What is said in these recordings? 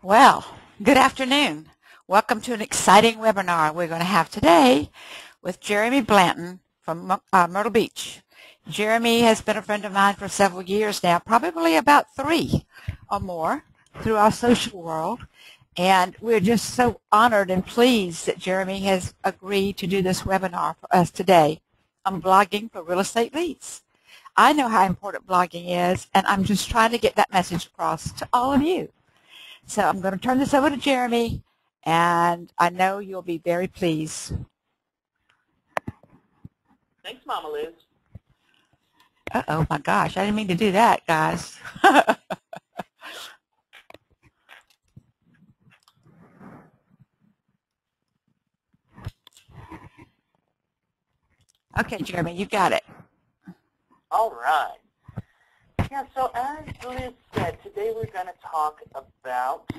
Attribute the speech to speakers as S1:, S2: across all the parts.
S1: Well, good afternoon. Welcome to an exciting webinar we're going to have today with Jeremy Blanton from Myrtle Beach. Jeremy has been a friend of mine for several years now, probably about 3 or more through our social world. And we're just so honored and pleased that Jeremy has agreed to do this webinar for us today on blogging for real estate leads. I know how important blogging is, and I'm just trying to get that message across to all of you. So I'm going to turn this over to Jeremy, and I know you'll be very pleased.
S2: Thanks, Mama Liz.
S1: Uh-oh, my gosh, I didn't mean to do that, guys. Okay, Jeremy, you got it.
S2: All right. Yeah, so as Liz said, today we're going to talk about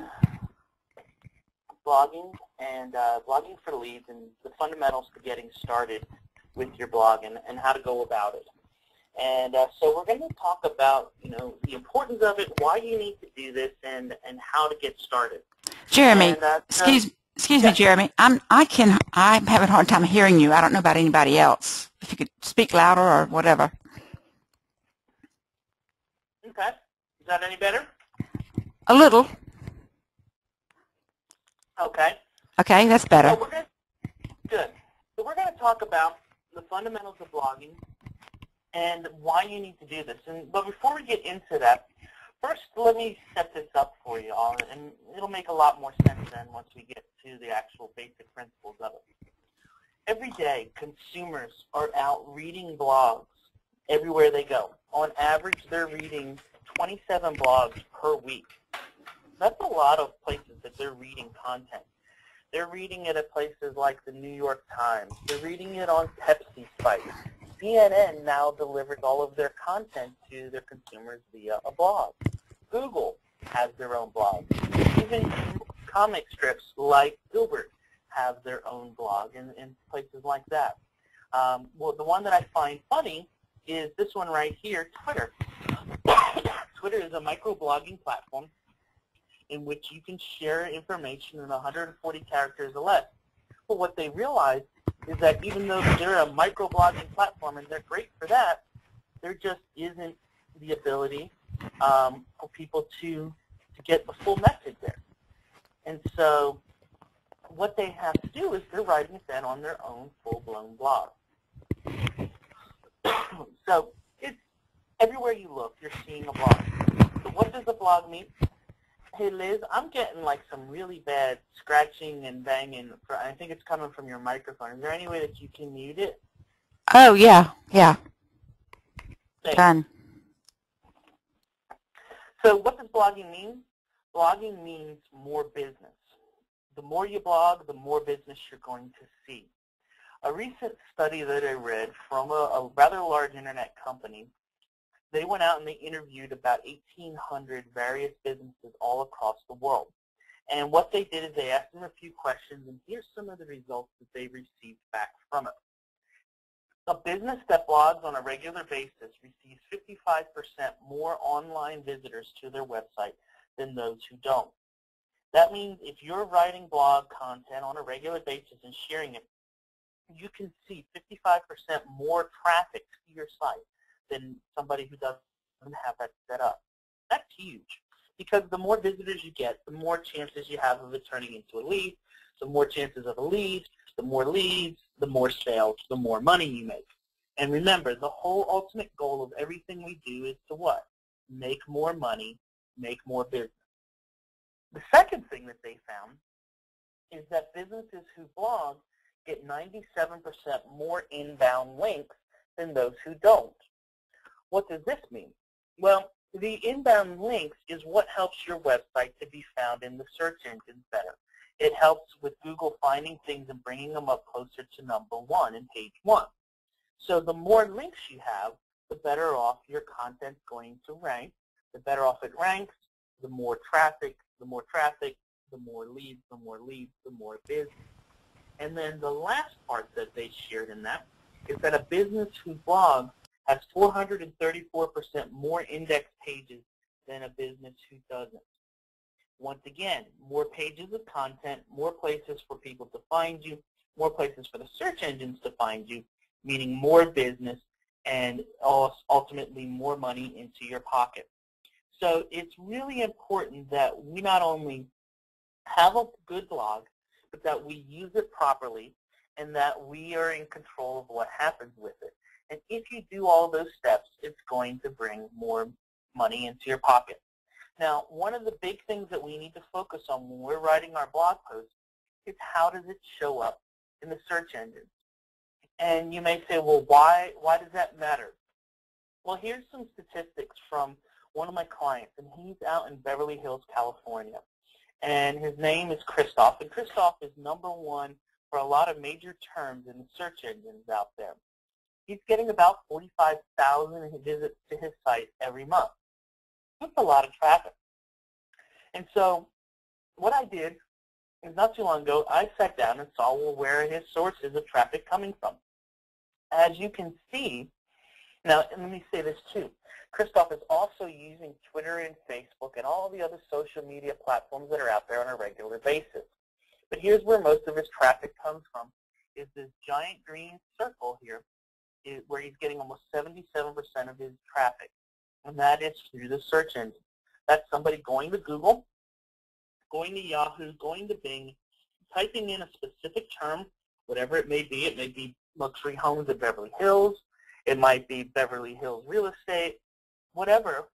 S2: blogging and blogging for leads and the fundamentals to getting started with your blog and how to go about it. And so we're going to talk about, the importance of it, why you need to do this, and how to get started.
S1: Jeremy,
S2: And,
S1: excuse me, Jeremy. I'm having a hard time hearing you. I don't know about anybody else. If you could speak louder or whatever.
S2: Okay. Is that any better?
S1: A little.
S2: Okay.
S1: Okay, that's better.
S2: So good. So we're going to talk about the fundamentals of blogging and why you need to do this. But before we get into that, first let me set this up for you all, and it'll make a lot more sense then once we get to the actual basic principles of it. Every day, consumers are out reading blogs everywhere they go. On average, they're reading 27 blogs per week. That's a lot of places that they're reading content. They're reading it at places like the New York Times. They're reading it on Pepsi Spike. CNN now delivers all of their content to their consumers via a blog. Google has their own blog. Even comic strips like Gilbert have their own blog in places like that. Well, the one that I find funny is this one right here, Twitter. Twitter is a microblogging platform in which you can share information in 140 characters or less. But what they realize is that even though they're a microblogging platform and they're great for that, there just isn't the ability for people to get the full message there. And so what they have to do is they're writing it then on their own full-blown blog. So it's everywhere you look, you're seeing a blog. So what does a blog mean? Hey, Liz, I'm getting like some really bad scratching and banging. I think it's coming from your microphone. Is there any way that you can mute it?
S1: Oh, yeah.
S2: Thanks.
S1: Done.
S2: So what does blogging mean? Blogging means more business. The more you blog, the more business you're going to see. A recent study that I read from a rather large internet company, they went out and they interviewed about 1,800 various businesses all across the world. And what they did is they asked them a few questions, and here's some of the results that they received back from it. A business that blogs on a regular basis receives 55% more online visitors to their website than those who don't. That means if you're writing blog content on a regular basis and sharing it, you can see 55% more traffic to your site than somebody who doesn't have that set up. That's huge, because the more visitors you get, the more chances you have of it turning into a lead. The more chances of a lead, the more leads, the more sales, the more money you make. And remember, the whole ultimate goal of everything we do is to what? Make more money, make more business. The second thing that they found is that businesses who blog get 97% more inbound links than those who don't. What does this mean? Well, the inbound links is what helps your website to be found in the search engines better. It helps with Google finding things and bringing them up closer to #1 in page 1. So the more links you have, the better off your content's going to rank. The better off it ranks, the more traffic, the more leads, the more leads, the more business. And then the last part that they shared in that is that a business who blogs has 434% more index pages than a business who doesn't. Once again, more pages of content, more places for people to find you, more places for the search engines to find you, meaning more business and ultimately more money into your pocket. So it's really important that we not only have a good blog, but that we use it properly and that we are in control of what happens with it. And if you do all those steps, it's going to bring more money into your pocket. Now, one of the big things that we need to focus on when we're writing our blog posts is how does it show up in the search engine? And you may say, well, why does that matter? Well, here's some statistics from one of my clients, and he's out in Beverly Hills, California. And his name is Christoph, and Christoph is #1 for a lot of major terms in the search engines out there. He's getting about 45,000 visits to his site every month. That's a lot of traffic. And so what I did is not too long ago, I sat down and saw, well, where are his sources of traffic coming from? As you can see, now and let me say this too, Christoph is also using Twitter and Facebook and all the other social media platforms that are out there on a regular basis. But here's where most of his traffic comes from, is this giant green circle here, where he's getting almost 77% of his traffic. And that is through the search engine. That's somebody going to Google, going to Yahoo, going to Bing, typing in a specific term, whatever it may be. It may be luxury homes in Beverly Hills. It might be Beverly Hills real estate, whatever,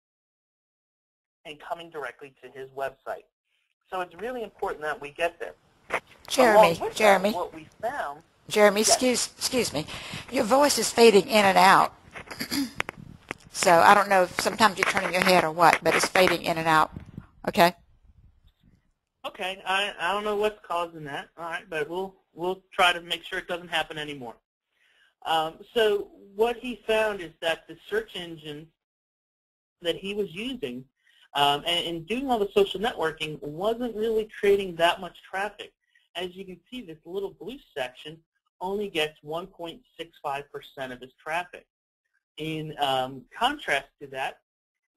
S2: and coming directly to his website. So it's really important that we get there.
S1: Jeremy,
S2: what we found,
S1: Jeremy,
S2: yes.
S1: excuse me. Your voice is fading in and out. So I don't know if sometimes you're turning your head or what, but it's fading in and out. Okay?
S2: Okay, I don't know what's causing that. All right, but we'll try to make sure it doesn't happen anymore. So what he found is that the search engine that he was using and doing all the social networking wasn't really creating that much traffic. As you can see, this little blue section only gets 1.65% of his traffic. In contrast to that,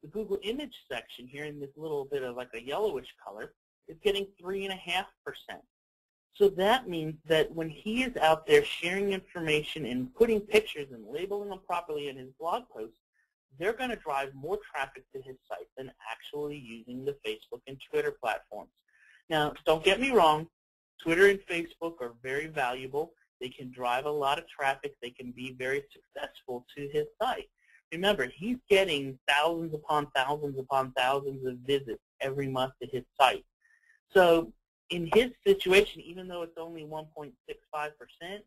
S2: the Google image section here in this little bit of like a yellowish color is getting 3.5%. So that means that when he is out there sharing information and putting pictures and labeling them properly in his blog posts, they're going to drive more traffic to his site than actually using the Facebook and Twitter platforms. Now, don't get me wrong, Twitter and Facebook are very valuable. They can drive a lot of traffic. They can be very successful to his site. Remember, he's getting thousands upon thousands upon thousands of visits every month to his site. So in his situation, even though it's only 1.65%,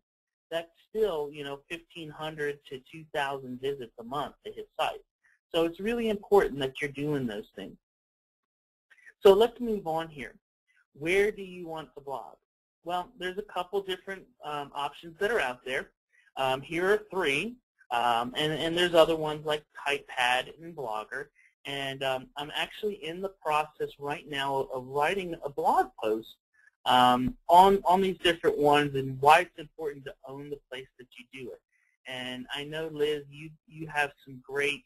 S2: that's still, 1,500 to 2,000 visits a month to his site. So it's really important that you're doing those things. So let's move on here. Where do you want to blog? Well, there's a couple different options that are out there. Here are 3, and there's other ones like Typepad and Blogger. And I'm actually in the process right now of writing a blog post on these different ones and why it's important to own the place that you do it. And I know, Liz, you have some great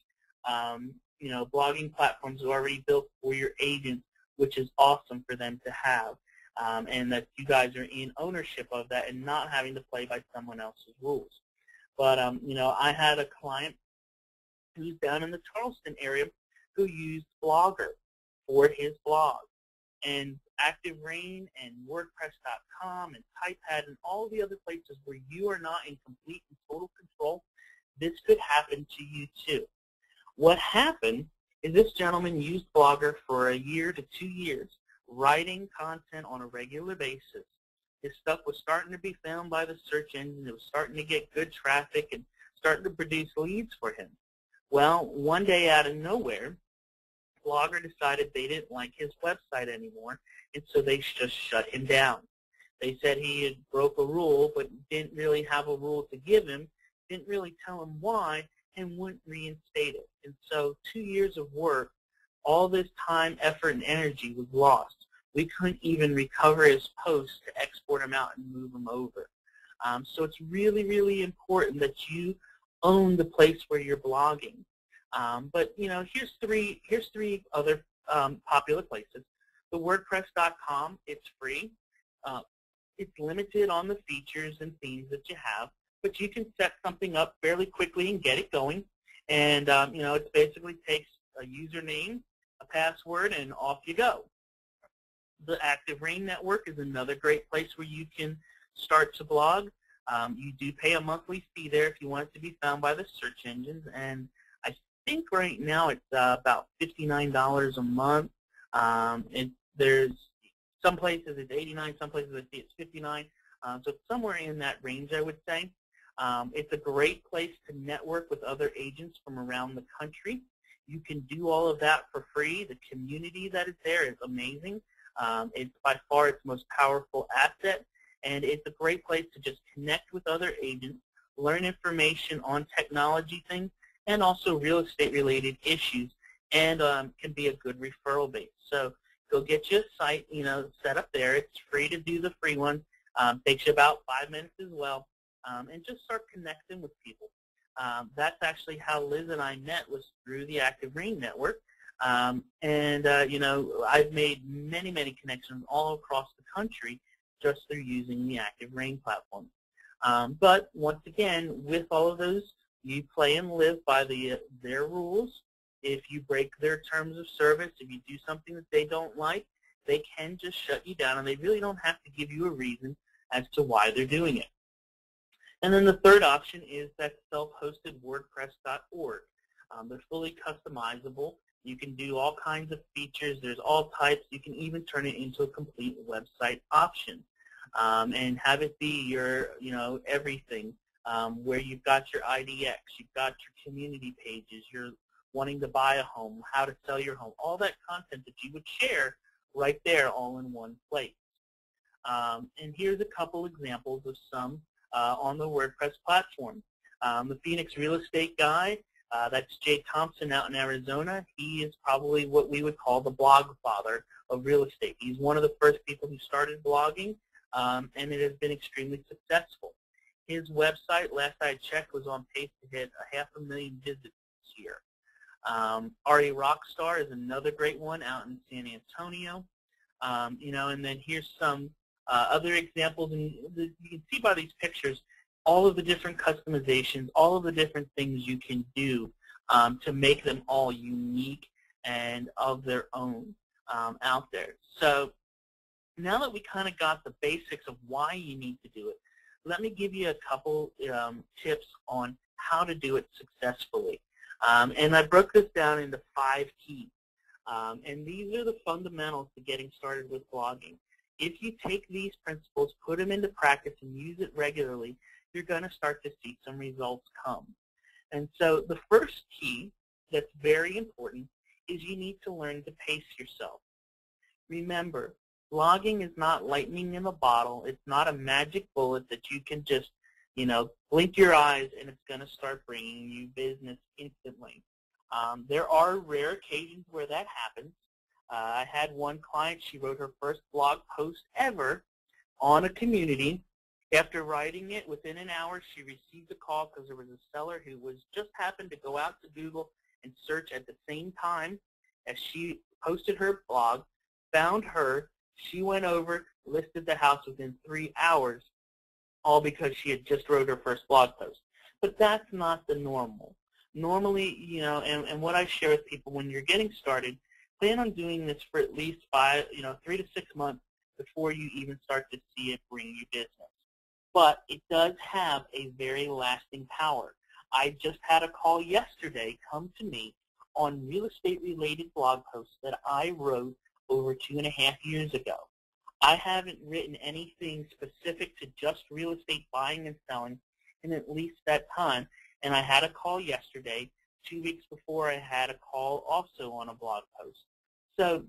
S2: blogging platforms already built for your agents, which is awesome for them to have, and that you guys are in ownership of that and not having to play by someone else's rules. But I had a client who's down in the Charleston area who used Blogger for his blog. And Active Rain and WordPress.com and Typepad and all the other places where you are not in complete and total control, this could happen to you too. What happened is this gentleman used Blogger for 1 year to 2 years, writing content on a regular basis. His stuff was starting to be found by the search engine. It was starting to get good traffic and starting to produce leads for him. Well, one day out of nowhere, Blogger decided they didn't like his website anymore, and so they just shut him down. They said he had broke a rule, but didn't really have a rule to give him, didn't really tell him why, and wouldn't reinstate it. And so 2 years of work, all this time, effort, and energy was lost. We couldn't even recover his posts to export them out and move them over. So it's really, really important that you own the place where you're blogging. But here's three other popular places. The WordPress.com, it's free. It's limited on the features and themes that you have, but you can set something up fairly quickly and get it going. And, it basically takes a username, a password, and off you go. The Active Rain Network is another great place where you can start to blog. You do pay a monthly fee there if you want it to be found by the search engines, and I think right now it's about $59 a month. There's some places it's $89, some places I see it's $59, so it's somewhere in that range, I would say. It's a great place to network with other agents from around the country. You can do all of that for free. The community that is there is amazing. It's by far its most powerful asset, and it's a great place to just connect with other agents, learn information on technology things, and also real estate related issues, and can be a good referral base. So go get you a site, set up there. It's free to do the free one. Takes you about 5 minutes as well, and just start connecting with people. That's actually how Liz and I met, was through the Active Rain Network. I've made many, many connections all across the country just through using the Active Rain platform. But once again, with all of those, you play and live by their rules. If you break their terms of service, if you do something that they don't like, they can just shut you down, and they really don't have to give you a reason as to why they're doing it. And then the third option is that self-hosted WordPress.org. They're fully customizable. You can do all kinds of features. There's all types. You can even turn it into a complete website option and have it be your, everything, where you've got your IDX, you've got your community pages, you're wanting to buy a home, how to sell your home, all that content that you would share right there all in one place. And here's a couple examples of some on the WordPress platform. The Phoenix Real Estate Guy, that's Jay Thompson out in Arizona. He is probably what we would call the blog father of real estate. He's one of the first people who started blogging, and it has been extremely successful. His website, last I checked, was on pace to hit 500,000 visits this year. Ari Rockstar is another great one out in San Antonio. And then here's some other examples, and you can see by these pictures all of the different customizations, all of the different things you can do to make them all unique and of their own out there. So now that we kind of got the basics of why you need to do it, let me give you a couple tips on how to do it successfully. And I broke this down into 5 keys. And these are the fundamentals to getting started with blogging. If you take these principles, put them into practice, and use it regularly, you're going to start to see some results come. And so the first key that's very important is you need to learn to pace yourself. Remember, blogging is not lightning in a bottle. It's not a magic bullet that you can just, blink your eyes and it's going to start bringing you business instantly. There are rare occasions where that happens. I had one client, she wrote her first blog post ever on a community. After writing it, within an hour, she received a call because there was a seller who was just happened to go out to Google and search at the same time as she posted her blog, found her, she went over, listed the house within 3 hours, all because she had just wrote her first blog post. But that's not the normal. Normally, and what I share with people, when you're getting started, plan on doing this for at least 3 to 6 months before you even start to see it bring you business. But it does have a very lasting power. I just had a call yesterday come to me on real estate related blog posts that I wrote over 2.5 years ago. I haven't written anything specific to just real estate buying and selling in at least that time. And I had a call yesterday, 2 weeks before I had a call also on a blog post. So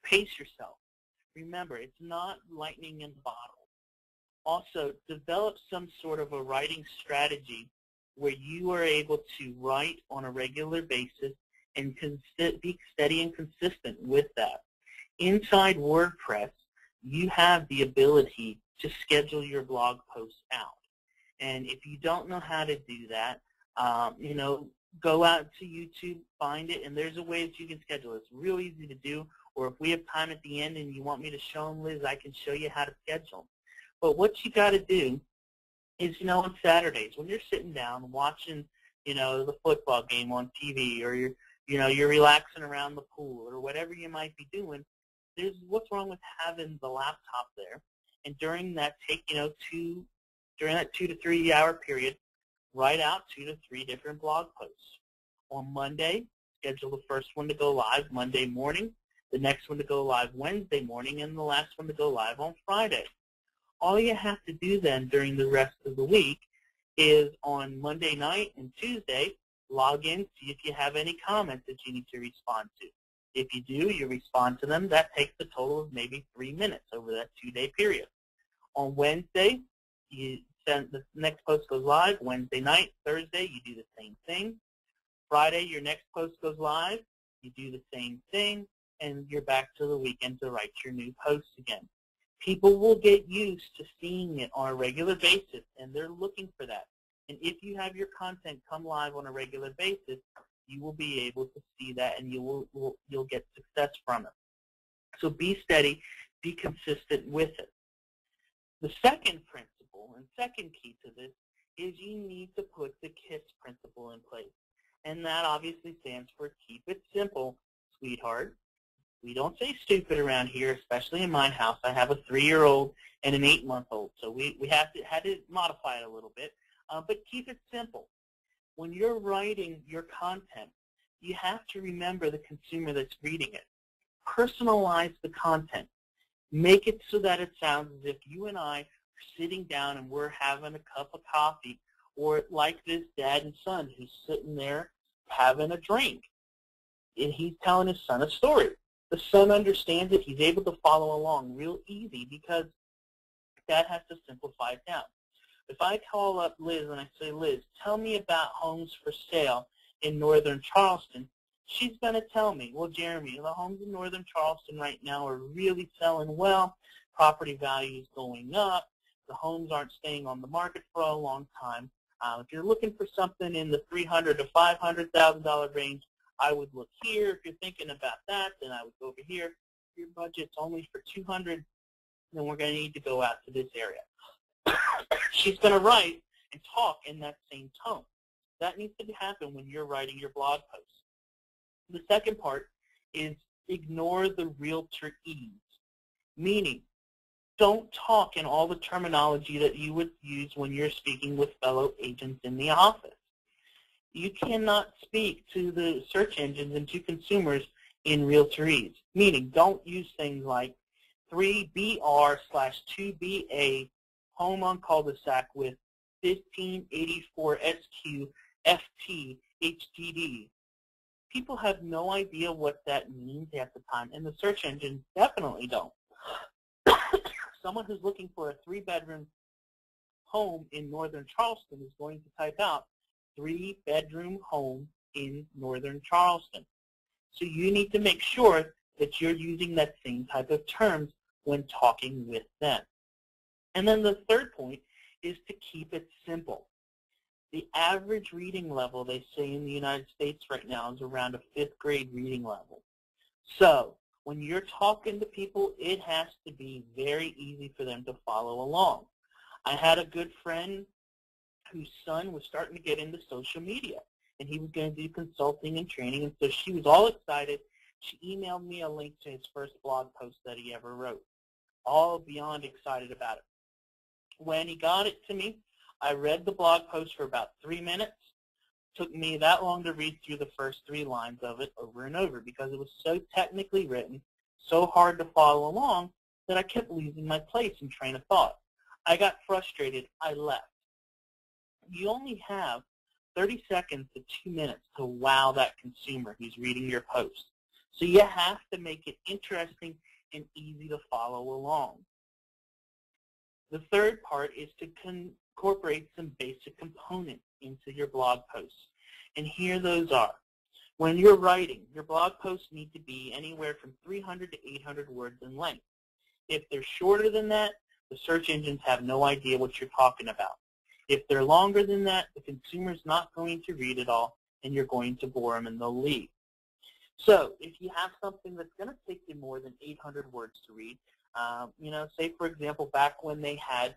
S2: pace yourself. Remember, it's not lightning in a bottle. Also, develop some sort of a writing strategy where you are able to write on a regular basis and be steady and consistent with that. Inside WordPress, you have the ability to schedule your blog posts out. And if you don't know how to do that, go out to YouTube, find it, and there's a way that you can schedule it. It's real easy to do. Or if we have time at the end and you want me to show them, Liz, I can show you how to schedule. But what you got to do is, on Saturdays when you're sitting down watching, the football game on TV, or you're relaxing around the pool or whatever you might be doing, what's wrong with having the laptop there? And during that, during that 2 to 3 hour period, write out 2 to 3 different blog posts. On Monday, schedule the first one to go live Monday morning, the next one to go live Wednesday morning, and the last one to go live on Friday. All you have to do then during the rest of the week is on Monday night and Tuesday, log in, see if you have any comments that you need to respond to. If you do, you respond to them. That takes a total of maybe 3 minutes over that 2-day period. On Wednesday, you send the next post goes live. Wednesday night, Thursday, you do the same thing. Friday, your next post goes live. You do the same thing, and you're back to the weekend to write your new post again. People will get used to seeing it on a regular basis, and they're looking for that. And if you have your content come live on a regular basis, you will be able to see that, and you'll get success from it. So be steady, be consistent with it. The second principle and second key to this is you need to put the KISS principle in place. And that obviously stands for keep it simple, sweetheart. We don't say stupid around here, especially in my house. I have a 3-year-old and an 8-month-old, so we had to modify it a little bit. But keep it simple. When you're writing your content, you have to remember the consumer that's reading it. Personalize the content. Make it so that it sounds as if you and I are sitting down and we're having a cup of coffee, or like this dad and son who's sitting there having a drink, and he's telling his son a story. The son understands it. He's able to follow along real easy because dad has to simplify it down. If I call up Liz and I say, Liz, tell me about homes for sale in northern Charleston, she's going to tell me, well, Jeremy, the homes in northern Charleston right now are really selling well. Property value is going up. The homes aren't staying on the market for a long time. If you're looking for something in the $300,000 to $500,000 range, I would look here. If you're thinking about that, then I would go over here. If your budget's only for $200,000, then we're going to need to go out to this area. She's going to write and talk in that same tone. That needs to happen when you're writing your blog posts. The second part is ignore the realtor ease, meaning don't talk in all the terminology that you would use when you're speaking with fellow agents in the office. You cannot speak to the search engines and to consumers in realtorese, meaning don't use things like 3BR/2BA home on cul-de-sac with 1584 SQ FT HDD. People have no idea what that means at the time, and the search engines definitely don't. Someone who's looking for a 3-bedroom home in northern Charleston is going to type out 3-bedroom home in northern Charleston. So you need to make sure that you're using that same type of terms when talking with them. And then the third point is to keep it simple. The average reading level, they say in the United States right now, is around a 5th grade reading level. So when you're talking to people, it has to be very easy for them to follow along. I had a good friend whose son was starting to get into social media, and he was going to do consulting and training, and so she was all excited. She emailed me a link to his first blog post that he ever wrote. All beyond excited about it. When he got it to me, I read the blog post for about 3 minutes. It took me that long to read through the first 3 lines of it over and over because it was so technically written, so hard to follow along, that I kept losing my place and train of thought. I got frustrated. I left. You only have 30 seconds to 2 minutes to wow that consumer who's reading your post. So you have to make it interesting and easy to follow along. The third part is to incorporate some basic components into your blog posts. And here those are. When you're writing, your blog posts need to be anywhere from 300 to 800 words in length. If they're shorter than that, the search engines have no idea what you're talking about. If they're longer than that, the consumer's not going to read it all, and you're going to bore them and they'll leave. So if you have something that's going to take you more than 800 words to read, say, for example, back when they had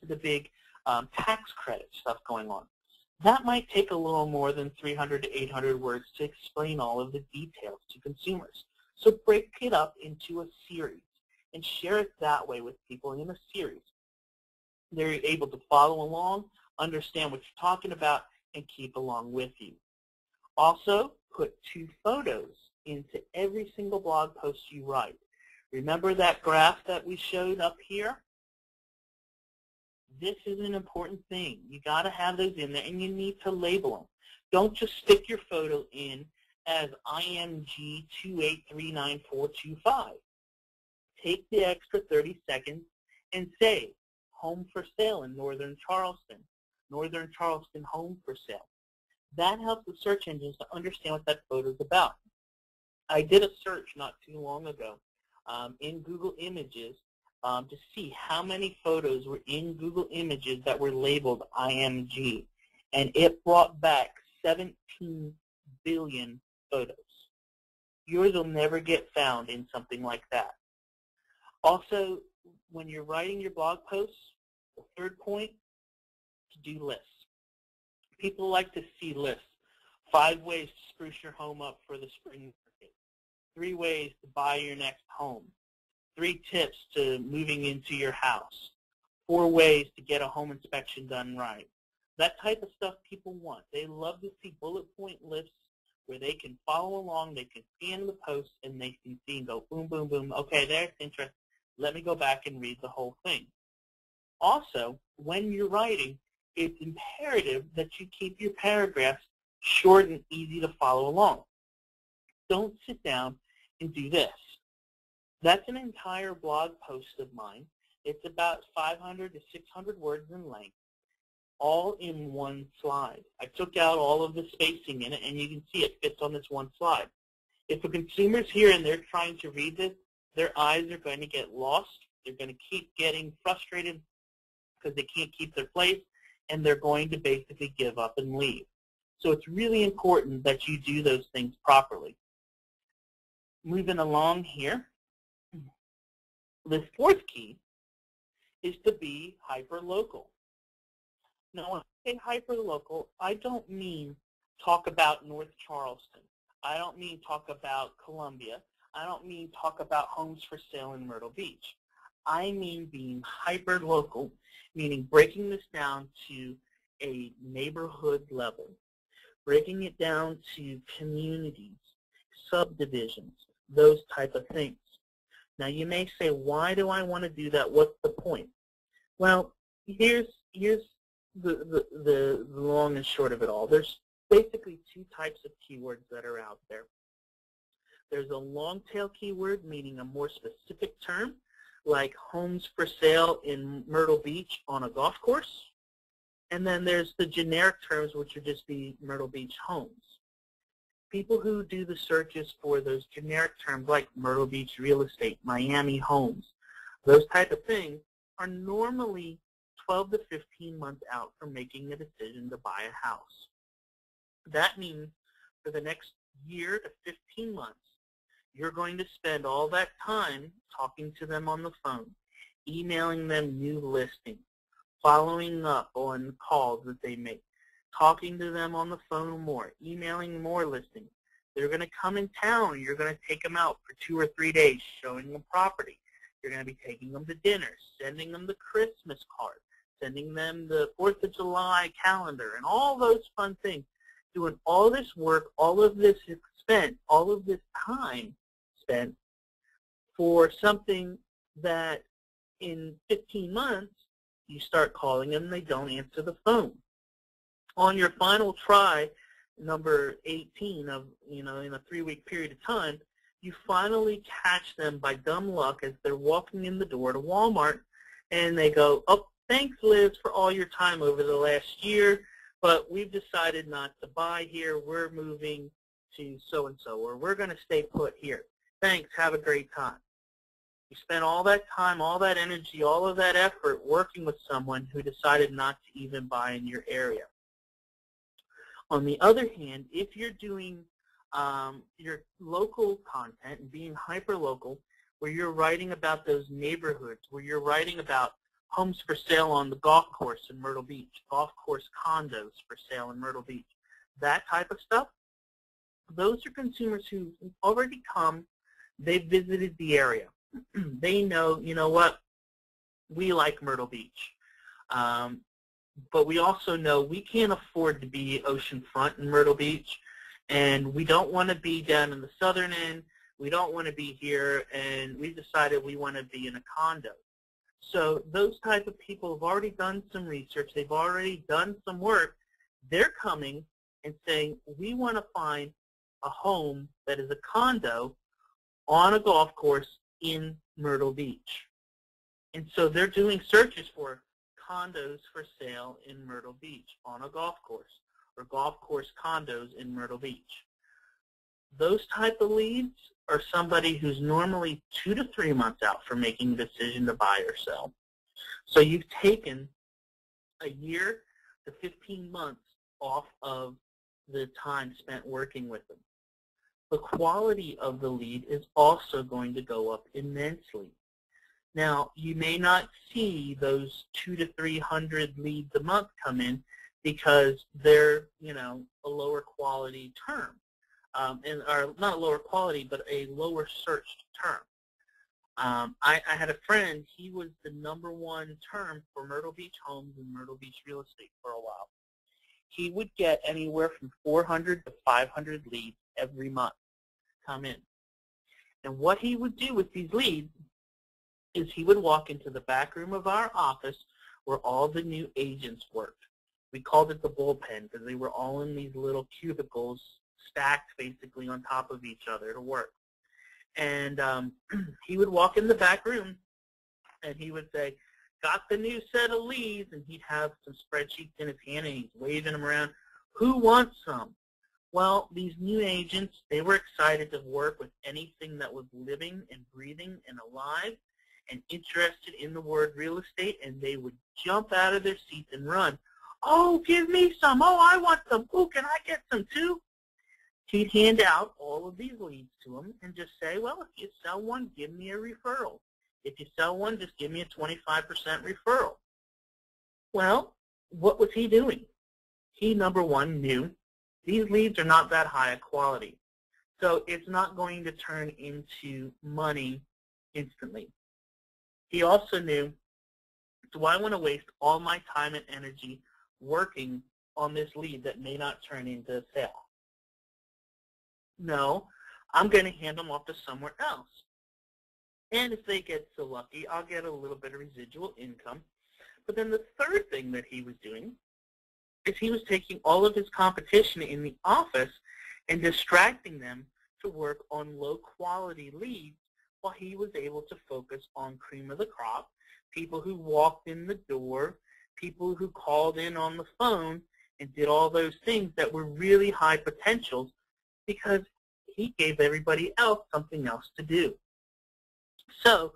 S2: the big tax credit stuff going on, that might take a little more than 300 to 800 words to explain all of the details to consumers. So break it up into a series and share it that way with people in a series. They're able to follow along, understand what you're talking about, and keep along with you. Also, put 2 photos into every single blog post you write. Remember that graph that we showed up here? This is an important thing. You got to have those in there, and you need to label them. Don't just stick your photo in as IMG 2839425. Take the extra 30 seconds and say, home for sale in Northern Charleston home for sale. That helps the search engines to understand what that photo is about. I did a search not too long ago in Google Images to see how many photos were in Google Images that were labeled IMG, and it brought back 17 billion photos. Yours will never get found in something like that. Also, when you're writing your blog posts, the third point, to do lists. People like to see lists. 5 ways to spruce your home up for the spring market. 3 ways to buy your next home. 3 tips to moving into your house. 4 ways to get a home inspection done right. That type of stuff people want. They love to see bullet point lists where they can follow along, they can scan the post, and they can see and go boom, boom, boom. Okay, there's interest. Let me go back and read the whole thing. Also, when you're writing, it's imperative that you keep your paragraphs short and easy to follow along. Don't sit down and do this. That's an entire blog post of mine. It's about 500 to 600 words in length, all in one slide. I took out all of the spacing in it, and you can see it fits on this one slide. If a consumer's here and they're trying to read this, their eyes are going to get lost. They're going to keep getting frustrated because they can't keep their place, and they're going to basically give up and leave. So it's really important that you do those things properly. Moving along here, the 4th key is to be hyper-local. Now, when I say hyper-local, I don't mean talk about North Charleston. I don't mean talk about Columbia. I don't mean talk about homes for sale in Myrtle Beach. I mean being hyper-local, meaning breaking this down to a neighborhood level, breaking it down to communities, subdivisions, those type of things. Now, you may say, why do I want to do that? What's the point? Well, here's the long and short of it all. There's basically 2 types of keywords that are out there. There's a long tail keyword, meaning a more specific term, like homes for sale in Myrtle Beach on a golf course. And then there's the generic terms, which would just be Myrtle Beach homes. People who do the searches for those generic terms like Myrtle Beach real estate, Miami homes, those type of things are normally 12 to 15 months out from making a decision to buy a house. That means for the next year to 15 months, you're going to spend all that time talking to them on the phone, emailing them new listings, following up on calls that they make, talking to them on the phone more, emailing more listings. They're going to come in town. You're going to take them out for 2 or 3 days, showing them property. You're going to be taking them to dinner, sending them the Christmas card, sending them the 4th of July calendar, and all those fun things. Doing all this work, all of this expense, all of this time spent for something that in 15 months you start calling them and they don't answer the phone. On your final try, number 18 of, in a 3-week period of time, you finally catch them by dumb luck as they're walking in the door to Walmart, and they go, oh, thanks, Liz, for all your time over the last year, but we've decided not to buy here. We're moving to so-and-so, or we're going to stay put here. Thanks. Have a great time. You spent all that time, all that energy, all of that effort working with someone who decided not to even buy in your area. On the other hand, if you're doing your local content and being hyper-local, where you're writing about those neighborhoods, where you're writing about homes for sale on the golf course in Myrtle Beach, golf course condos for sale in Myrtle Beach, that type of stuff. Those are consumers who already come, they've visited the area. They know, you know what, we like Myrtle Beach. But we also know we can't afford to be oceanfront in Myrtle Beach, and we don't want to be down in the southern end. We don't want to be here, and we decided we want to be in a condo. So those type of people have already done some research. They've already done some work. They're coming and saying, we want to find a home that is a condo on a golf course in Myrtle Beach. And so they're doing searches for condos for sale in Myrtle Beach on a golf course, or golf course condos in Myrtle Beach. Those type of leads are somebody who's normally 2 to 3 months out from making a decision to buy or sell. So you've taken a year to 15 months off of the time spent working with them. The quality of the lead is also going to go up immensely. Now, you may not see those 200 to 300 leads a month come in because they're, you know, a lower quality term, or not a lower quality, but a lower searched term. I had a friend, he was the #1 term for Myrtle Beach homes and Myrtle Beach real estate for a while. He would get anywhere from 400 to 500 leads every month come in. And what he would do with these leads is he would walk into the back room of our office where all the new agents worked. We called it the bullpen because they were all in these little cubicles stacked basically on top of each other to work. And he would walk in the back room and he would say, got the new set of leads, and he'd have some spreadsheets in his hand and he's waving them around. Who wants some? Well, these new agents, they were excited to work with anything that was living and breathing and alive and interested in the word real estate, and they would jump out of their seats and run. Oh, give me some. Oh, I want some. Oh, can I get some too? He'd hand out all of these leads to them and just say, well, if you sell one, give me a referral. If you sell one, just give me a 25% referral. Well, what was he doing? He, #1, knew these leads are not that high a quality. So it's not going to turn into money instantly. He also knew, do I want to waste all my time and energy working on this lead that may not turn into a sale? No, I'm going to hand them off to somewhere else. And if they get so lucky, I'll get a little bit of residual income. But then the third thing that he was doing is he was taking all of his competition in the office and distracting them to work on low-quality leads while he was able to focus on cream of the crop, people who walked in the door, people who called in on the phone and did all those things that were really high potentials because he gave everybody else something else to do. So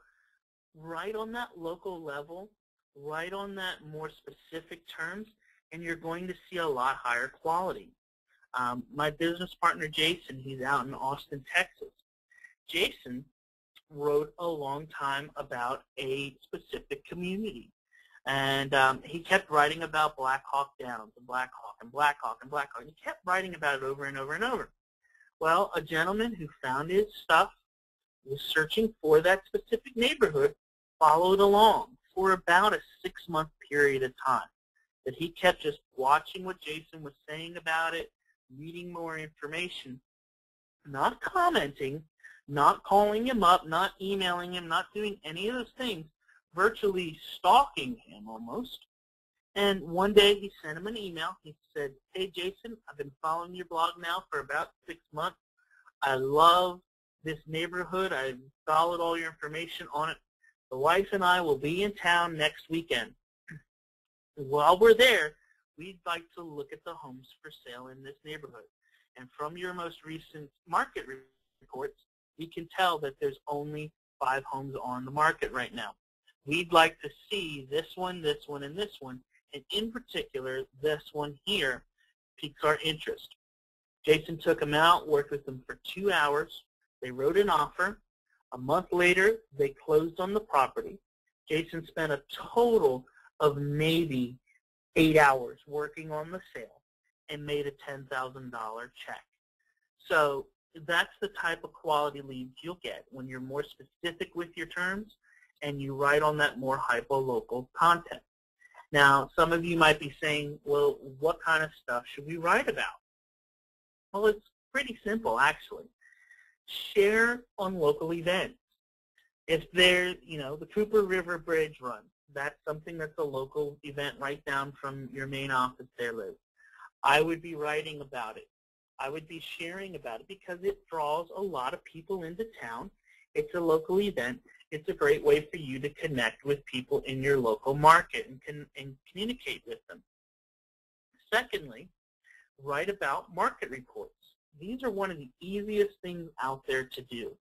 S2: right on that local level, right on that more specific terms, and you're going to see a lot higher quality. My business partner, Jason, he's out in Austin, Texas. Jason wrote a long time about a specific community. And he kept writing about Black Hawk Downs and Black Hawk and Black Hawk and Black Hawk. He kept writing about it over and over and over. Well, a gentleman who found his stuff, was searching for that specific neighborhood, followed along for about a 6-month period of time. That he kept just watching what Jason was saying about it, reading more information, not commenting, not calling him up, not emailing him, not doing any of those things, virtually stalking him almost. And one day he sent him an email. He said, hey, Jason, I've been following your blog now for about 6 months. I love this neighborhood. I've followed all your information on it. The wife and I will be in town next weekend. While we're there, we'd like to look at the homes for sale in this neighborhood. And from your most recent market reports, we can tell that there's only 5 homes on the market right now. We'd like to see this one, and this one, and in particular, this one here piques our interest. Jason took them out, worked with them for 2 hours. They wrote an offer. A month later, they closed on the property. Jason spent a total of maybe 8 hours working on the sale and made a $10,000 check. So that's the type of quality leads you'll get when you're more specific with your terms and you write on that more hyper-local content. Now, some of you might be saying, well, what kind of stuff should we write about? Well, it's pretty simple, actually. Share on local events. If there's, the Cooper River Bridge run, that's something that's a local event right down from your main office there, Liz. I would be writing about it. I would be sharing about it because it draws a lot of people into town. It's a local event. It's a great way for you to connect with people in your local market and communicate with them. Secondly, write about market reports. These are one of the easiest things out there to do.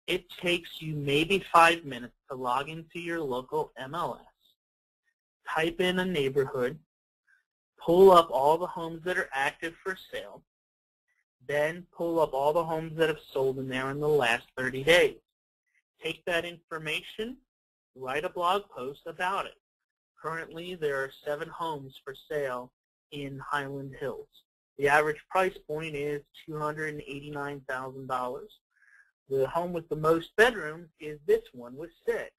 S2: It takes you maybe 5 minutes to log into your local MLS, type in a neighborhood, pull up all the homes that are active for sale, then pull up all the homes that have sold in there in the last 30 days. Take that information, write a blog post about it. Currently, there are 7 homes for sale in Highland Hills. The average price point is $289,000. The home with the most bedrooms is this one with 6.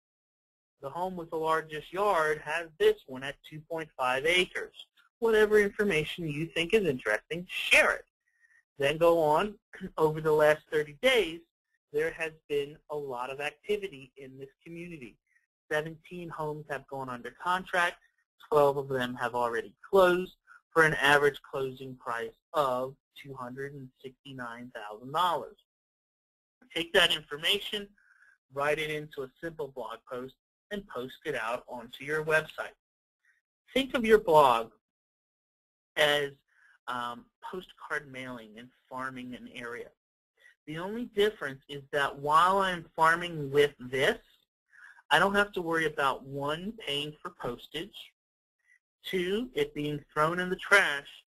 S2: The home with the largest yard has this one at 2.5 acres. Whatever information you think is interesting, share it. Then go on. Over the last 30 days, there has been a lot of activity in this community. 17 homes have gone under contract. 12 of them have already closed for an average closing price of $269,000. Take that information, write it into a simple blog post, and post it out onto your website. Think of your blog as postcard mailing and farming an area. The only difference is that while I'm farming with this, I don't have to worry about 1, paying for postage, 2, it being thrown in the trash,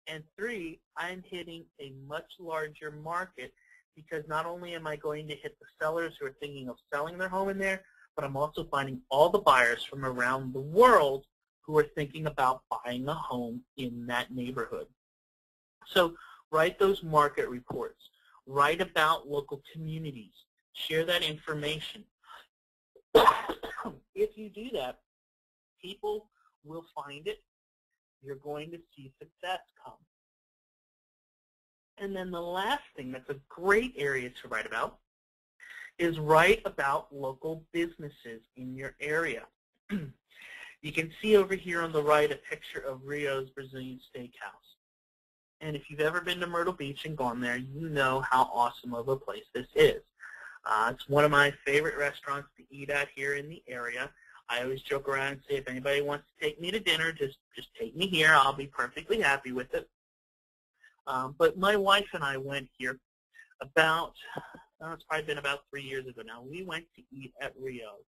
S2: and 3, I'm hitting a much larger market because not only am I going to hit the sellers who are thinking of selling their home in there, but I'm also finding all the buyers from around the world who are thinking about buying a home in that neighborhood. So write those market reports. Write about local communities. Share that information. If you do that, people will find it. You're going to see success come. And then the last thing that's a great area to write about is write about local businesses in your area. You can see over here on the right a picture of Rio's Brazilian Steakhouse. And if you've ever been to Myrtle Beach and gone there, you know how awesome of a place this is. It's one of my favorite restaurants to eat at here in the area. I always joke around and say, if anybody wants to take me to dinner, just take me here. I'll be perfectly happy with it. But my wife and I went here about, it's probably been about 3 years ago now. We went to eat at Rio's.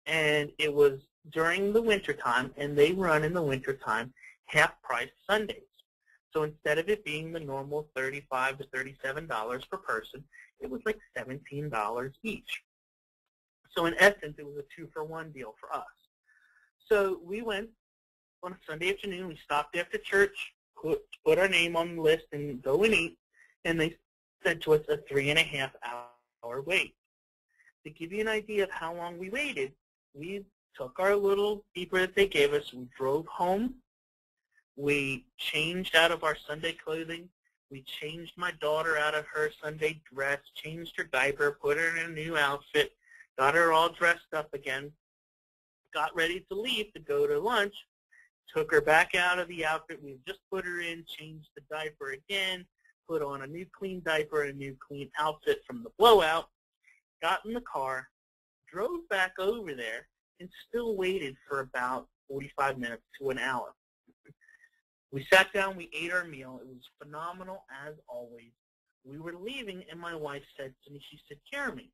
S2: And it was during the wintertime, and they run in the wintertime half-price Sundays. So instead of it being the normal $35 to $37 per person, it was like $17 each. So in essence, it was a 2-for-1 deal for us. So we went on a Sunday afternoon. We stopped after church, put our name on the list, and go and eat. And they said to us a 3.5-hour wait. To give you an idea of how long we waited, we took our little beeper that they gave us. We drove home. We changed out of our Sunday clothing. We changed my daughter out of her Sunday dress, changed her diaper, put her in a new outfit, got her all dressed up again, got ready to leave to go to lunch, took her back out of the outfit we just put her in, changed the diaper again, put on a new clean diaper and a new clean outfit from the blowout, got in the car, drove back over there, and still waited for about 45 minutes to an hour. We sat down, we ate our meal. It was phenomenal as always. We were leaving, and my wife said to me, she said, Jeremy,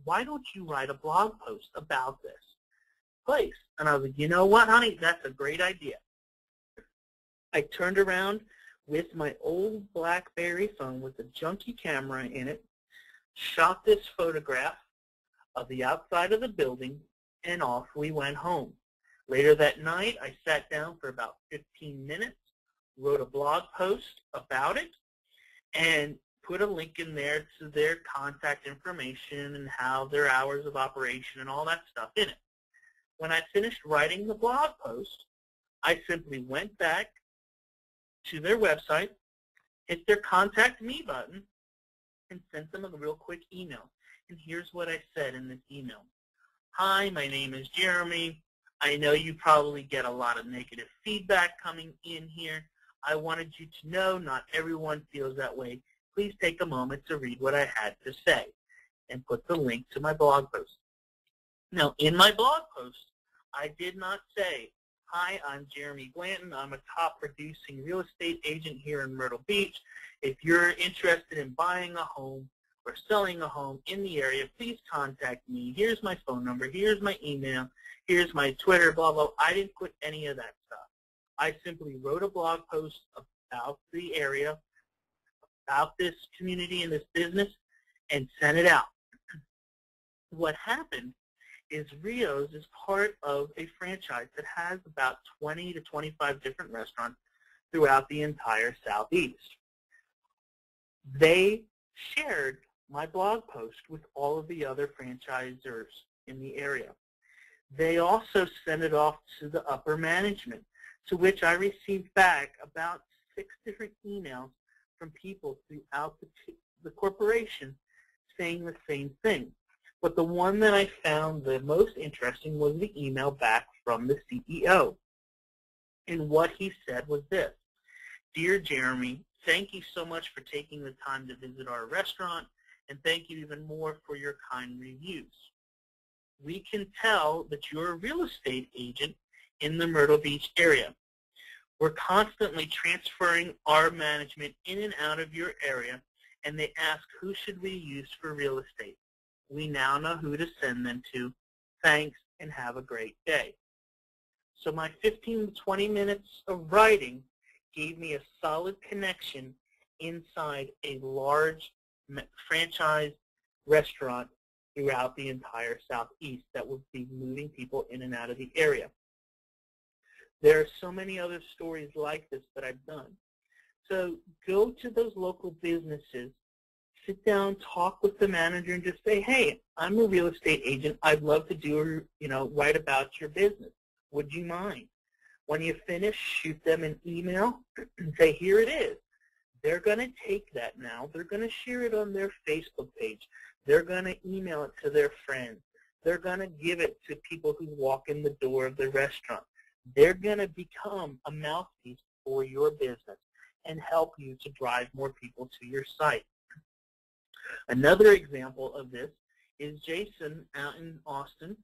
S2: why don't you write a blog post about this place? And I was like, you know what, honey, that's a great idea. I turned around, with my old BlackBerry phone with a junky camera in it, shot this photograph of the outside of the building, and off we went home. Later that night, I sat down for about 15 minutes, wrote a blog post about it, and put a link in there to their contact information and how their hours of operation and all that stuff in it. When I finished writing the blog post, I simply went back to their website, hit their Contact Me button, and sent them a real quick email. And here's what I said in this email. Hi, my name is Jeremy. I know you probably get a lot of negative feedback coming in here. I wanted you to know not everyone feels that way. Please take a moment to read what I had to say, and put the link to my blog post. Now, in my blog post, I did not say, hi, I'm Jeremy Blanton. I'm a top producing real estate agent here in Myrtle Beach. If you're interested in buying a home or selling a home in the area, please contact me. Here's my phone number. Here's my email. Here's my Twitter, blah, blah. I didn't put any of that stuff. I simply wrote a blog post about the area, about this community and this business, and sent it out. What happened is Rio's is part of a franchise that has about 20 to 25 different restaurants throughout the entire Southeast. They shared my blog post with all of the other franchisors in the area. They also sent it off to the upper management, to which I received back about 6 different emails from people throughout the corporation saying the same thing. But the one that I found the most interesting was the email back from the CEO. And what he said was this: Dear Jeremy, thank you so much for taking the time to visit our restaurant, and thank you even more for your kind reviews. We can tell that you're a real estate agent in the Myrtle Beach area. We're constantly transferring our management in and out of your area, and they ask who should we use for real estate. We now know who to send them to. Thanks, and have a great day. So my 15 to 20 minutes of writing gave me a solid connection inside a large franchise restaurant throughout the entire Southeast that would be moving people in and out of the area. There are so many other stories like this that I've done. So go to those local businesses, sit down, talk with the manager, and just say, hey, I'm a real estate agent. I'd love to write about your business. Would you mind? When you finish, shoot them an email and say, here it is. They're going to take that now. They're going to share it on their Facebook page. They're going to email it to their friends. They're going to give it to people who walk in the door of the restaurant. They're going to become a mouthpiece for your business and help you to drive more people to your site. Another example of this is Jason out in Austin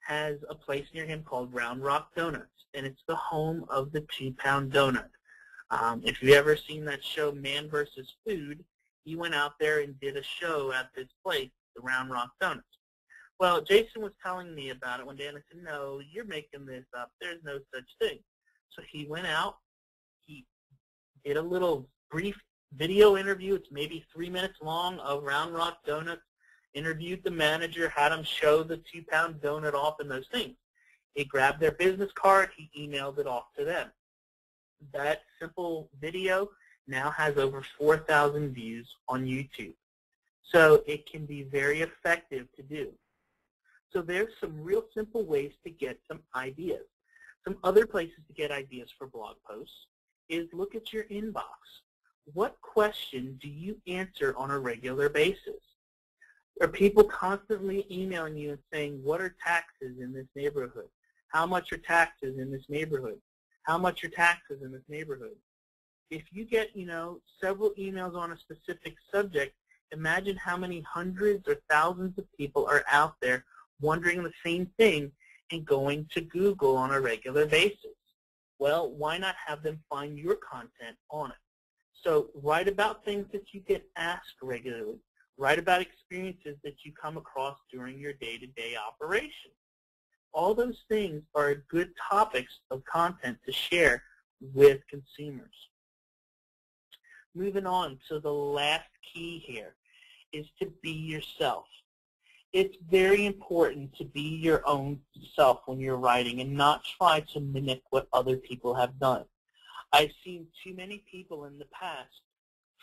S2: has a place near him called Round Rock Donuts, and it's the home of the 2-pound donut. If you've ever seen that show Man vs. Food, he went out there and did a show at this place, the Round Rock Donuts. Well, Jason was telling me about it one day, and I said, no, you're making this up. There's no such thing. So he went out, he did a little brief video interview. It's maybe 3 minutes long of Round Rock Donuts, interviewed the manager, had him show the 2-pound donut off and those things. He grabbed their business card, he emailed it off to them. That simple video now has over 4,000 views on YouTube. So it can be very effective to do. So there's some real simple ways to get some ideas. Some other places to get ideas for blog posts is look at your inbox. What question do you answer on a regular basis? Are people constantly emailing you and saying, what are taxes in this neighborhood? How much are taxes in this neighborhood? How much are taxes in this neighborhood? If you get, several emails on a specific subject, imagine how many hundreds or thousands of people are out there wondering the same thing and going to Google on a regular basis. Well, why not have them find your content on it? So write about things that you get asked regularly. Write about experiences that you come across during your day-to-day operation. All those things are good topics of content to share with consumers. Moving on, so the last key here is to be yourself. It's very important to be your own self when you're writing and not try to mimic what other people have done. I've seen too many people in the past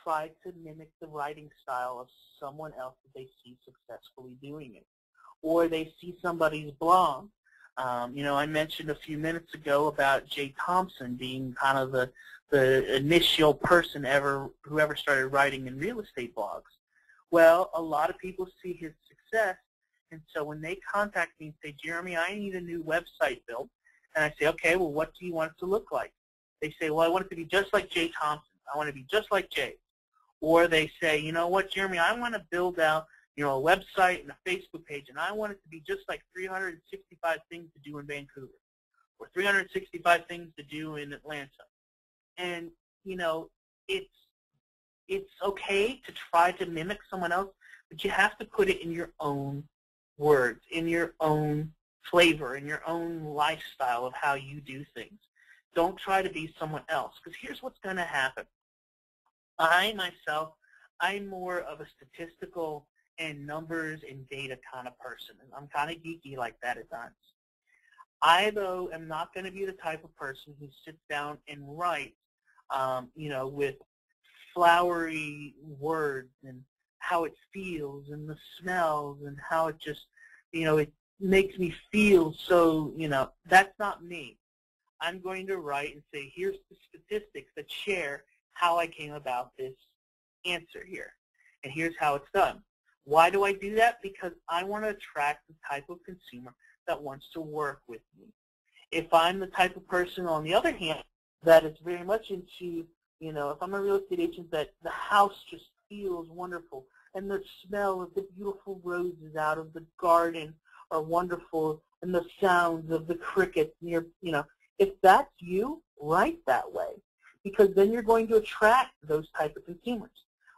S2: try to mimic the writing style of someone else that they see successfully doing it. Or they see somebody's blog. I mentioned a few minutes ago about Jay Thompson being kind of the initial person who ever started writing in real estate blogs. Well, a lot of people see his success, and so when they contact me and say, Jeremy, I need a new website built, and I say, okay, well, what do you want it to look like? They say, well, I want it to be just like Jay Thompson. I want it to be just like Jay. Or they say, you know what, Jeremy, I want to build out a website and a Facebook page, and I want it to be just like 365 things to do in Vancouver or 365 things to do in Atlanta. And, it's okay to try to mimic someone else, but you have to put it in your own words, in your own flavor, in your own lifestyle of how you do things. Don't try to be someone else, because here's what's going to happen. I, myself, I'm more of a statistical and numbers and data kind of person, and I'm kind of geeky like that at times. I, though, am not going to be the type of person who sits down and writes, with flowery words and how it feels and the smells and how it just, it makes me feel so, that's not me. I'm going to write and say, here's the statistics that share how I came about this answer here, and here's how it's done. Why do I do that? Because I want to attract the type of consumer that wants to work with me. If I'm the type of person, on the other hand, that is very much into, if I'm a real estate agent, that the house just feels wonderful and the smell of the beautiful roses out of the garden are wonderful and the sounds of the crickets near, if that's you, write that way, because then you're going to attract those type of consumers.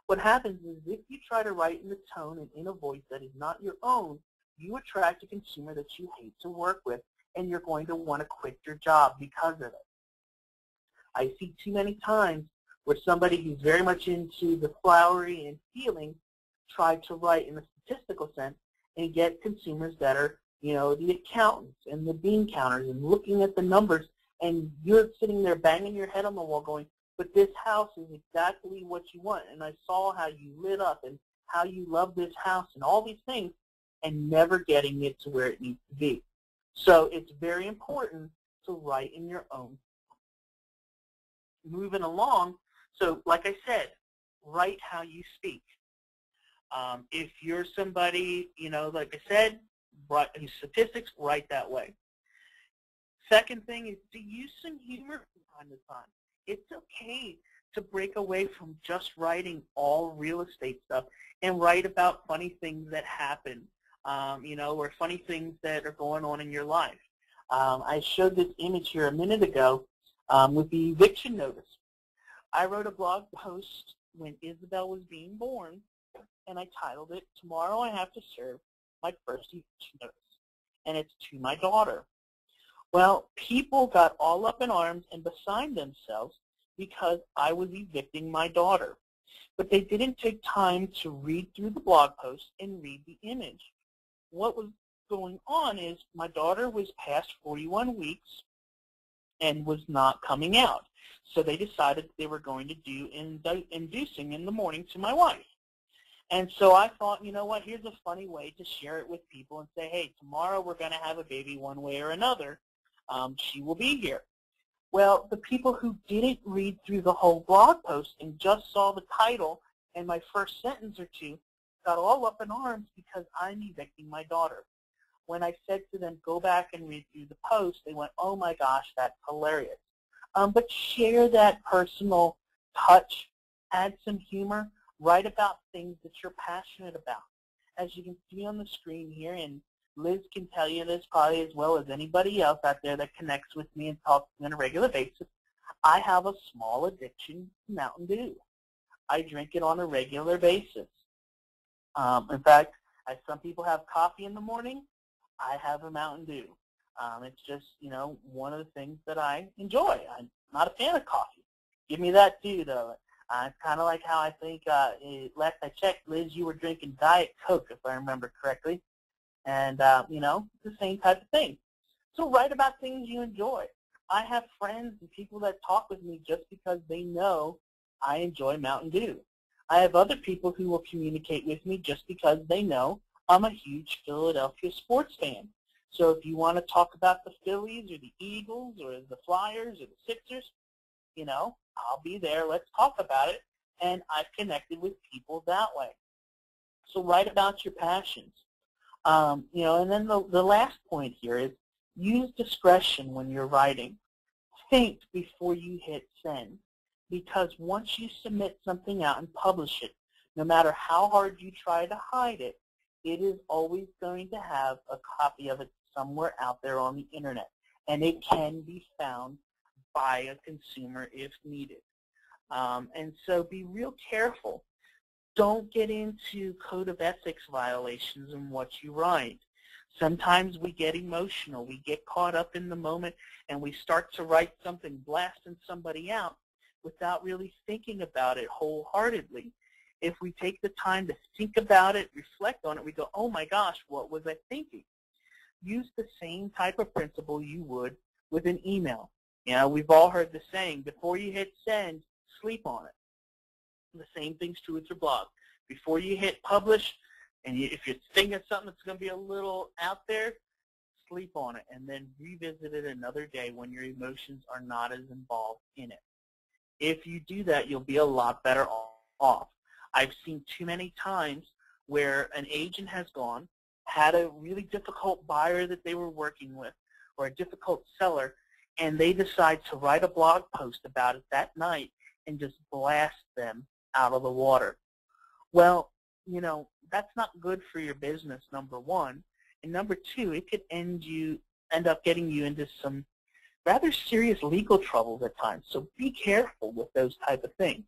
S2: What happens is if you try to write in a tone and in a voice that is not your own, you attract a consumer that you hate to work with, and you're going to want to quit your job because of it. I see too many times where somebody who's very much into the flowery and feeling try to write in a statistical sense and get consumers that are, the accountants and the bean counters and looking at the numbers, and you're sitting there banging your head on the wall going, but this house is exactly what you want, and I saw how you lit up and how you love this house and all these things, and never getting it to where it needs to be. So it's very important to write in your own. Moving along, so like I said, write how you speak. If you're somebody, like I said, write statistics, write that way. Second thing is to use some humor from time to time. It's okay to break away from just writing all real estate stuff and write about funny things that happen, or funny things that are going on in your life. I showed this image here a minute ago with the eviction notice. I wrote a blog post when Isabel was being born, and I titled it, Tomorrow I Have to Serve My First Eviction Notice, and it's to my daughter. Well, people got all up in arms and beside themselves because I was evicting my daughter. But they didn't take time to read through the blog post and read the image. What was going on is my daughter was past 41 weeks and was not coming out. So they decided they were going to do inducing in the morning to my wife. And so I thought, you know what, here's a funny way to share it with people and say, hey, tomorrow we're going to have a baby one way or another. She will be here. Well, the people who didn't read through the whole blog post and just saw the title and my first sentence or two got all up in arms because I'm evicting my daughter. When I said to them, go back and read through the post, they went, oh my gosh, that's hilarious. But share that personal touch, add some humor, write about things that you're passionate about. As you can see on the screen here, and Liz can tell you this probably as well as anybody else out there that connects with me and talks to me on a regular basis, I have a small addiction to Mountain Dew. I drink it on a regular basis. In fact, as some people have coffee in the morning, I have a Mountain Dew. It's just, one of the things that I enjoy. I'm not a fan of coffee. Give me that too, though. It's kind of like how I think, last I checked, Liz, you were drinking Diet Coke, if I remember correctly. And, you know, the same type of thing. So write about things you enjoy. I have friends and people that talk with me just because they know I enjoy Mountain Dew. I have other people who will communicate with me just because they know I'm a huge Philadelphia sports fan. So if you want to talk about the Phillies or the Eagles or the Flyers or the Sixers, you know, I'll be there. Let's talk about it. And I've connected with people that way. So write about your passions. You know, and then the last point here is use discretion when you're writing. Think before you hit send, because once you submit something out and publish it, no matter how hard you try to hide it, it is always going to have a copy of it somewhere out there on the internet, and it can be found by a consumer if needed. And so be real careful. Don't get into code of ethics violations in what you write. Sometimes we get emotional. We get caught up in the moment, and we start to write something blasting somebody out without really thinking about it wholeheartedly. If we take the time to think about it, reflect on it, we go, oh my gosh, what was I thinking? Use the same type of principle you would with an email. You know, we've all heard the saying, before you hit send, sleep on it. The same thing's true with your blog. Before you hit publish, and if you're thinking of something that's going to be a little out there, sleep on it and then revisit it another day when your emotions are not as involved in it. If you do that, you'll be a lot better off. I've seen too many times where an agent has gone, had a really difficult buyer that they were working with or a difficult seller, and they decide to write a blog post about it that night and just blast them out of the water. Well, you know, that's not good for your business, number one. And number two, it could end up getting you into some rather serious legal troubles at times. So be careful with those type of things.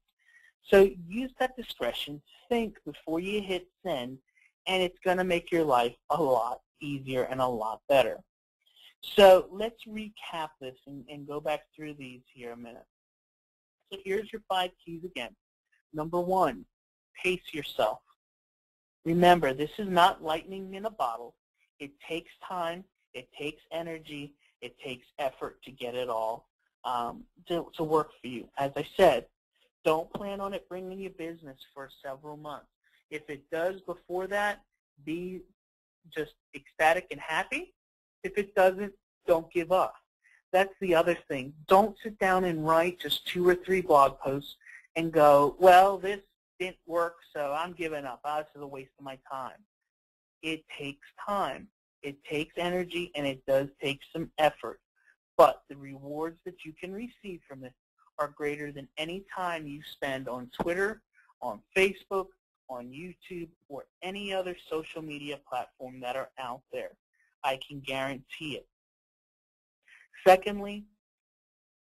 S2: So use that discretion, think before you hit send, and it's going to make your life a lot easier and a lot better. So let's recap this and go back through these here a minute. So here's your 5 keys again. Number 1, pace yourself. Remember, this is not lightning in a bottle. It takes time, it takes energy, it takes effort to get it all to work for you. As I said, don't plan on it bringing you business for several months. If it does before that, be just ecstatic and happy. If it doesn't, don't give up. That's the other thing. Don't sit down and write just 2 or 3 blog posts and go, well, this didn't work, so I'm giving up. Oh, this is a waste of my time. It takes time. It takes energy, and it does take some effort. But the rewards that you can receive from it are greater than any time you spend on Twitter, on Facebook, on YouTube, or any other social media platform that are out there. I can guarantee it. Secondly,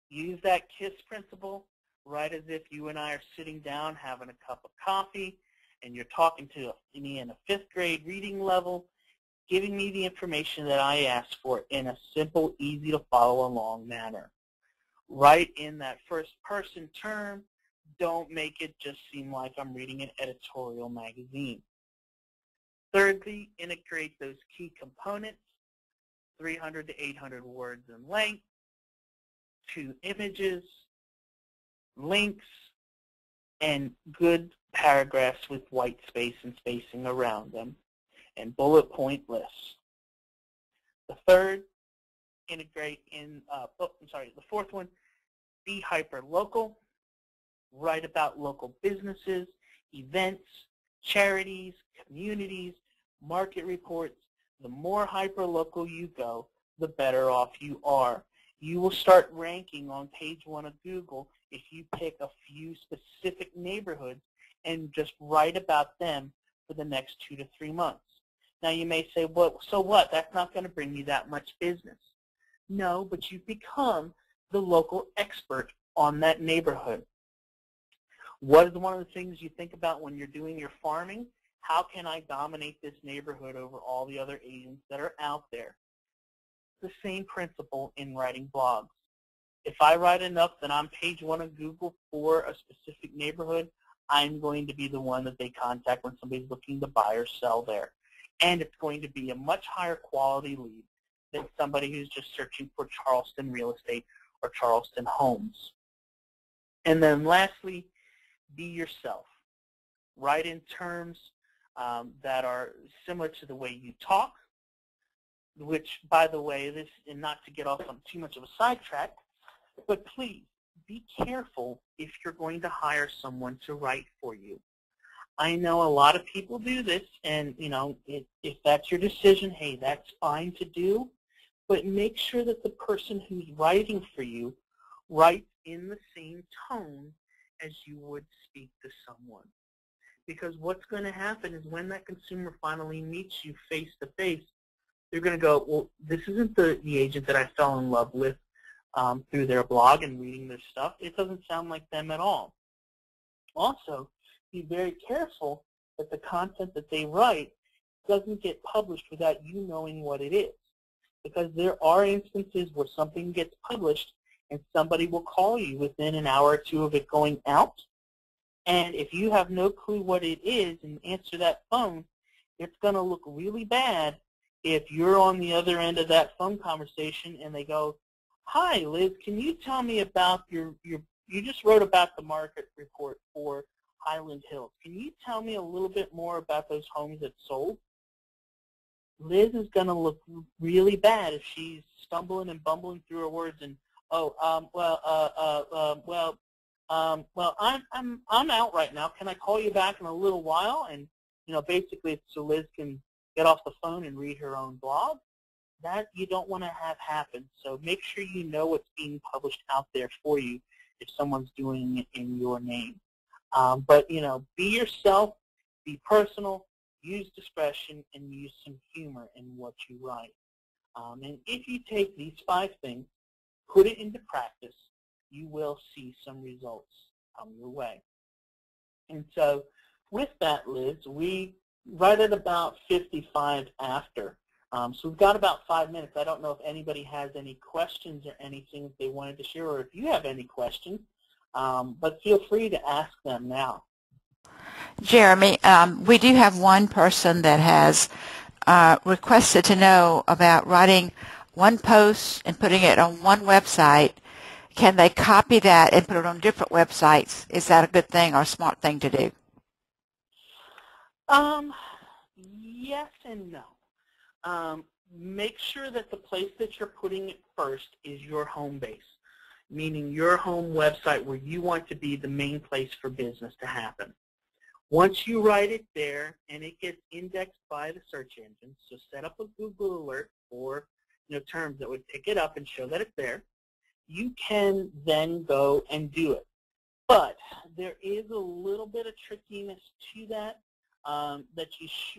S2: use that KISS principle, right as if you and I are sitting down having a cup of coffee and you're talking to me in a 5th grade reading level, giving me the information that I asked for in a simple, easy to follow along manner. Write in that first person term. Don't make it just seem like I'm reading an editorial magazine. Thirdly, integrate those key components, 300 to 800 words in length, 2 images, links, and good paragraphs with white space and spacing around them, and bullet point lists. The third, integrate in, the fourth one, be hyper-local. Write about local businesses, events, charities, communities, market reports. The more hyper-local you go, the better off you are. You will start ranking on page 1 of Google if you pick a few specific neighborhoods and just write about them for the next 2 to 3 months. Now you may say, well, so what? That's not going to bring me that much business. No, but you become the local expert on that neighborhood. What is one of the things you think about when you're doing your farming? How can I dominate this neighborhood over all the other agents that are out there? The same principle in writing blogs. If I write enough that I'm page 1 of Google for a specific neighborhood, I'm going to be the one that they contact when somebody's looking to buy or sell there. And it's going to be a much higher quality lead than somebody who's just searching for Charleston real estate or Charleston homes. And then lastly, be yourself. Write in terms that are similar to the way you talk, which, by the way, this, and not to get off on too much of a sidetrack, but please be careful if you're going to hire someone to write for you. I know a lot of people do this, and you know, if that's your decision, hey, that's fine to do, but make sure that the person who's writing for you writes in the same tone as you would speak to someone. Because what's going to happen is when that consumer finally meets you face to face, they're going to go, well, this isn't the agent that I fell in love with through their blog and reading their stuff. It doesn't sound like them at all. Also, be very careful that the content that they write doesn't get published without you knowing what it is. Because there are instances where something gets published and somebody will call you within an hour or two of it going out. And if you have no clue what it is and answer that phone, it's going to look really bad if you're on the other end of that phone conversation and they go, hi, Liz, can you tell me about you just wrote about the market report for Highland Hills. Can you tell me a little bit more about those homes that sold? Liz is going to look really bad if she's stumbling and bumbling through her words and, I'm out right now. Can I call you back in a little while? And basically, so Liz can get off the phone and read her own blog. That you don't want to have happen. So make sure you know what's being published out there for you if someone's doing it in your name. But be yourself, be personal, use discretion, and use some humor in what you write. And if you take these 5 things, put it into practice, you will see some results come your way. And so with that, Liz, we right at about 55 after. So we've got about 5 minutes. I don't know if anybody has any questions or anything that they wanted to share, or if you have any questions, but feel free to ask them now.
S1: Jeremy, we do have one person that has requested to know about writing one post and putting it on one website. Can they copy that and put it on different websites? Is that a good thing or a smart thing to do?
S2: Yes and no. Make sure that the place that you're putting it first is your home base, meaning your home website where you want to be the main place for business to happen. Once you write it there and it gets indexed by the search engine, so set up a Google alert for terms that would pick it up and show that it's there, you can then go and do it. But there is a little bit of trickiness to that.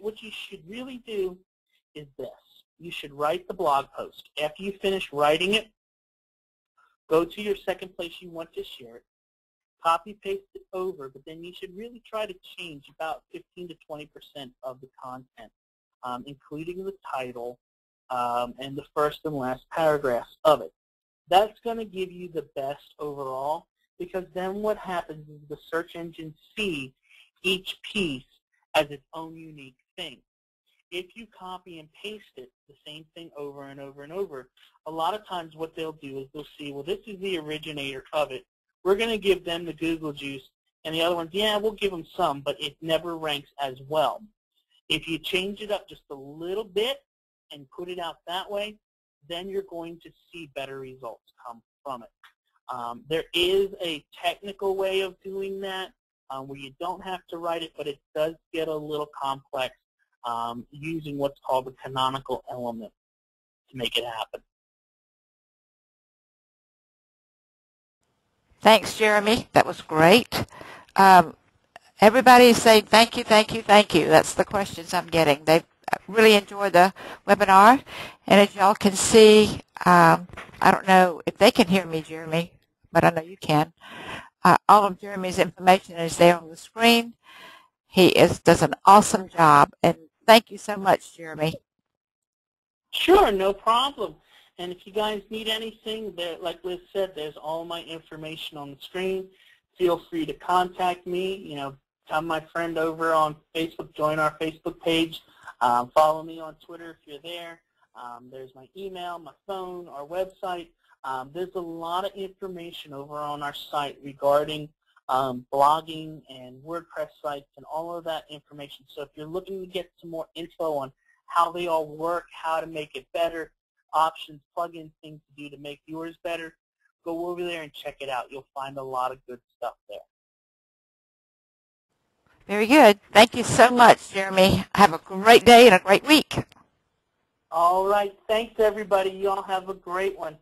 S2: What you should really do is this. You should write the blog post. After you finish writing it, go to your second place you want to share it, copy paste it over, but then you should really try to change about 15 to 20% of the content, including the title and the first and last paragraphs of it. That's going to give you the best overall, because then what happens is the search engine sees each piece as its own unique thing. If you copy and paste it, the same thing over and over and over, a lot of times what they'll do is they'll see, well, this is the originator of it. We're going to give them the Google juice, and the other ones, yeah, we'll give them some, but it never ranks as well. If you change it up just a little bit and put it out that way, then you're going to see better results come from it. There is a technical way of doing that where you don't have to write it, but it does get a little complex using what's called the canonical element to make it happen.
S1: Thanks, Jeremy. That was great. Everybody is saying thank you, thank you, thank you. That's the questions I'm getting. They've really enjoyed the webinar. And as y'all can see, I don't know if they can hear me, Jeremy, but I know you can. All of Jeremy's information is there on the screen. He does an awesome job. And thank you so much, Jeremy.
S2: Sure, no problem. And if you guys need anything, like Liz said, there's all my information on the screen. Feel free to contact me. You know, I'm my friend over on Facebook. Join our Facebook page. Follow me on Twitter if you're there. There's my email, my phone, our website. There's a lot of information over on our site regarding blogging and WordPress sites and all of that information. So if you're looking to get some more info on how they all work, how to make it better, options, plugins, things to do to make yours better, go over there and check it out. You'll find a lot of good stuff there.
S1: Very good. Thank you so much, Jeremy. Have a great day and a great week.
S2: All right. Thanks, everybody. You all have a great one.